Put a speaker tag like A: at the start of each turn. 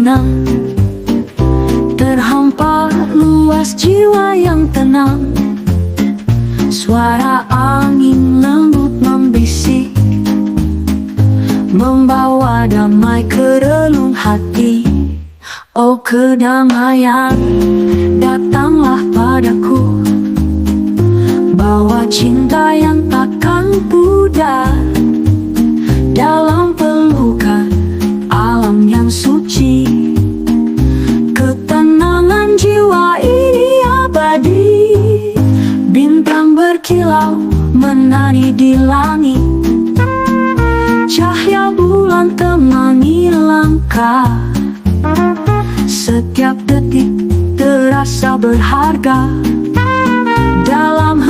A: menang. Terhampar luas jiwa yang tenang. Suara angin lembut membisik, membawa damai ke relung hati. Oh kedamaian, datanglah padaku, bawa cinta yang takkan pudar. Dalam pelukan alam yang suci, ketenangan jiwa ini abadi. Bintang berkilau menari di langit, cahaya bulan temani langkah. Setiap detik terasa berharga dalam